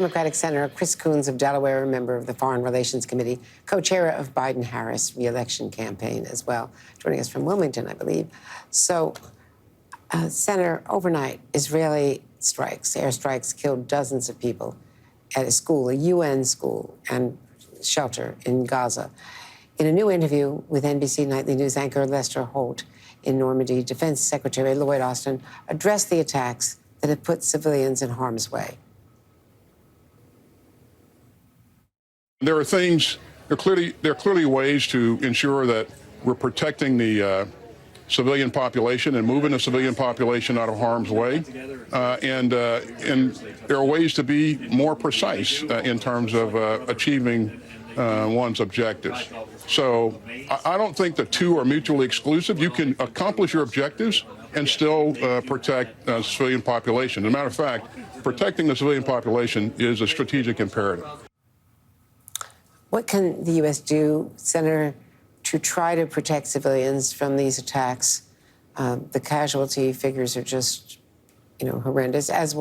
Democratic Senator Chris Coons of Delaware, a member of the Foreign Relations Committee, co-chair of Biden-Harris re-election campaign as well, joining us from Wilmington, I believe. So, Senator, overnight, Israeli strikes, airstrikes, killed dozens of people at a school, a UN school and shelter in Gaza. In a new interview with NBC Nightly News anchor Lester Holt in Normandy, Defense Secretary Lloyd Austin addressed the attacks that have put civilians in harm's way. There are clearly ways to ensure that we're protecting the civilian population and moving the civilian population out of harm's way. And there are ways to be more precise in terms of achieving one's objectives. So I don't think the two are mutually exclusive. You can accomplish your objectives and still protect the civilian population. As a matter of fact, protecting the civilian population is a strategic imperative. What can the U.S. do, Senator, to try to protect civilians from these attacks? The casualty figures are just, horrendous, as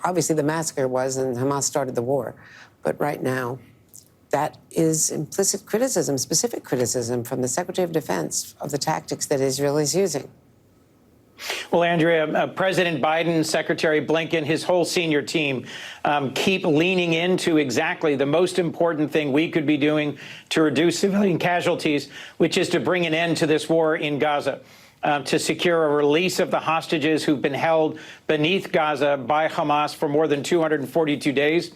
obviously the massacre was, and Hamas started the war. But right now, that is implicit criticism, specific criticism from the Secretary of Defense of the tactics that Israel is using. Well, Andrea, President Biden, Secretary Blinken, his whole senior team keep leaning into exactly the most important thing we could be doing to reduce civilian casualties, which is to bring an end to this war in Gaza, to secure a release of the hostages who've been held beneath Gaza by Hamas for more than 242 days,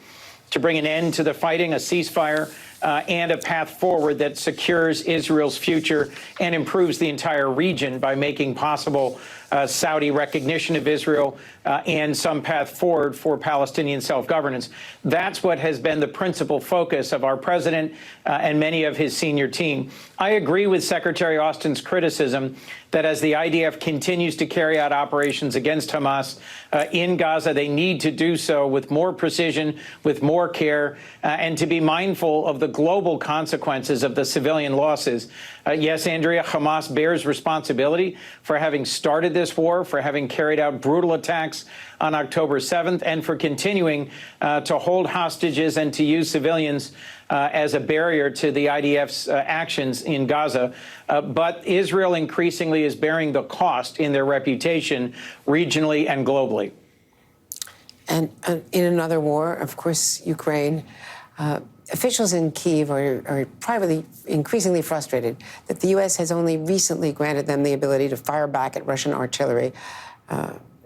to bring an end to the fighting, a ceasefire, and a path forward that secures Israel's future and improves the entire region by making possible Saudi recognition of Israel and some path forward for Palestinian self-governance. That's what has been the principal focus of our president and many of his senior team. I agree with Secretary Austin's criticism that as the IDF continues to carry out operations against Hamas in Gaza, they need to do so with more precision, with more care, and to be mindful of the global consequences of the civilian losses. Yes, Andrea, Hamas bears responsibility for having started this war, for having carried out brutal attacks on October 7th, and for continuing to hold hostages and to use civilians as a barrier to the IDF's actions in Gaza. But Israel increasingly is bearing the cost in their reputation regionally and globally. And in another war, of course, Ukraine, officials in Kyiv are privately increasingly frustrated that the U.S. has only recently granted them the ability to fire back at Russian artillery,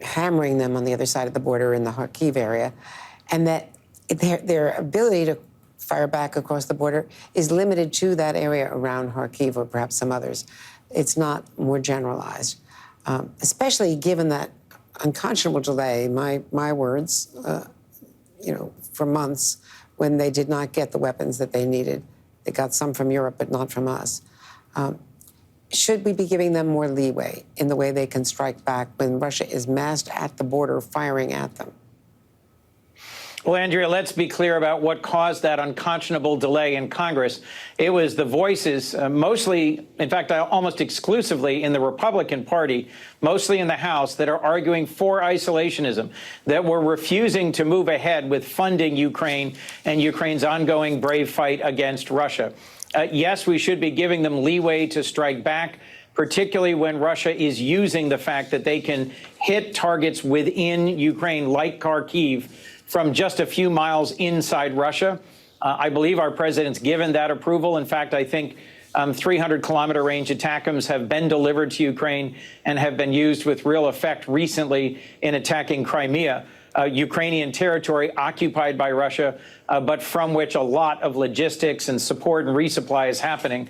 hammering them on the other side of the border in the Kharkiv area, and that their ability to fire back across the border is limited to that area around Kharkiv or perhaps some others. It's not more generalized, especially given that unconscionable delay, my words, for months when they did not get the weapons that they needed. They got some from Europe, but not from us. Should we be giving them more leeway in the way they can strike back when Russia is massed at the border firing at them? Well, Andrea, let's be clear about what caused that unconscionable delay in Congress. It was the voices, mostly, in fact, almost exclusively in the Republican Party, mostly in the House, that are arguing for isolationism, that were refusing to move ahead with funding Ukraine and Ukraine's ongoing brave fight against Russia. Yes, we should be giving them leeway to strike back, particularly when Russia is using the fact that they can hit targets within Ukraine, like Kharkiv, from just a few miles inside Russia. I believe our president's given that approval. In fact, I think 300-kilometer range ATACMS have been delivered to Ukraine and have been used with real effect recently in attacking Crimea, Ukrainian territory occupied by Russia, but from which a lot of logistics and support and resupply is happening.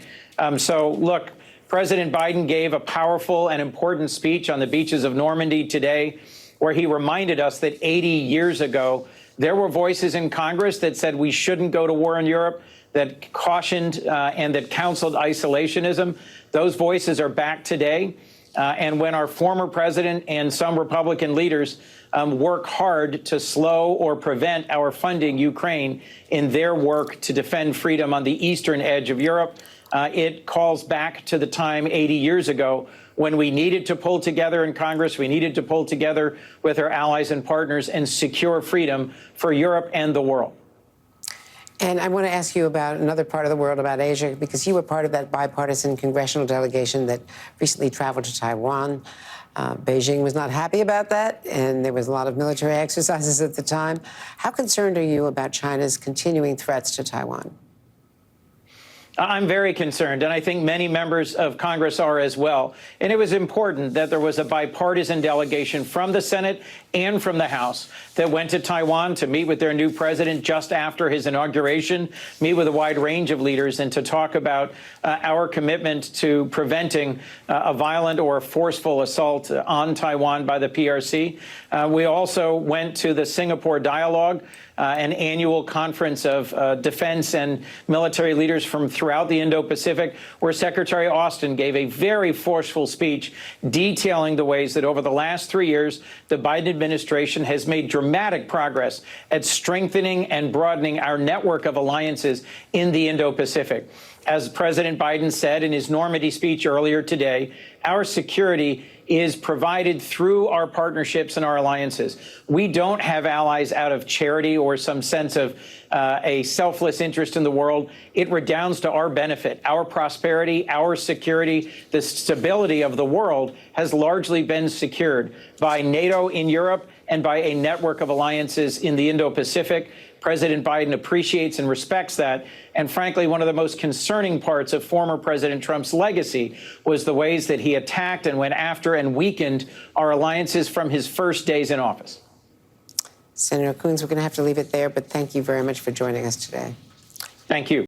So, look, President Biden gave a powerful and important speech on the beaches of Normandy today, where he reminded us that 80 years ago, there were voices in Congress that said we shouldn't go to war in Europe, that cautioned and that counseled isolationism. Those voices are back today. And when our former president and some Republican leaders work hard to slow or prevent our funding Ukraine in their work to defend freedom on the eastern edge of Europe, it calls back to the time 80 years ago when we needed to pull together in Congress, we needed to pull together with our allies and partners and secure freedom for Europe and the world. And I want to ask you about another part of the world, about Asia, because you were part of that bipartisan congressional delegation that recently traveled to Taiwan. Beijing was not happy about that, and there was a lot of military exercises at the time. How concerned are you about China's continuing threats to Taiwan? I'm very concerned, and I think many members of Congress are as well. And it was important that there was a bipartisan delegation from the Senate and from the House that went to Taiwan to meet with their new president just after his inauguration, meet with a wide range of leaders, and to talk about our commitment to preventing a violent or forceful assault on Taiwan by the PRC. We also went to the Singapore Dialogue, an annual conference of defense and military leaders from throughout the Indo-Pacific, where Secretary Austin gave a very forceful speech detailing the ways that over the last 3 years, the Biden administration has made dramatic progress at strengthening and broadening our network of alliances in the Indo-Pacific. As President Biden said in his Normandy speech earlier today, our security is provided through our partnerships and our alliances. We don't have allies out of charity or some sense of a selfless interest in the world. It redounds to our benefit. Our prosperity, our security, the stability of the world has largely been secured by NATO in Europe and by a network of alliances in the Indo-Pacific. President Biden appreciates and respects that. And frankly, one of the most concerning parts of former President Trump's legacy was the ways that he attacked and went after and weakened our alliances from his first days in office. Senator Coons, we're going to have to leave it there, but thank you very much for joining us today. Thank you.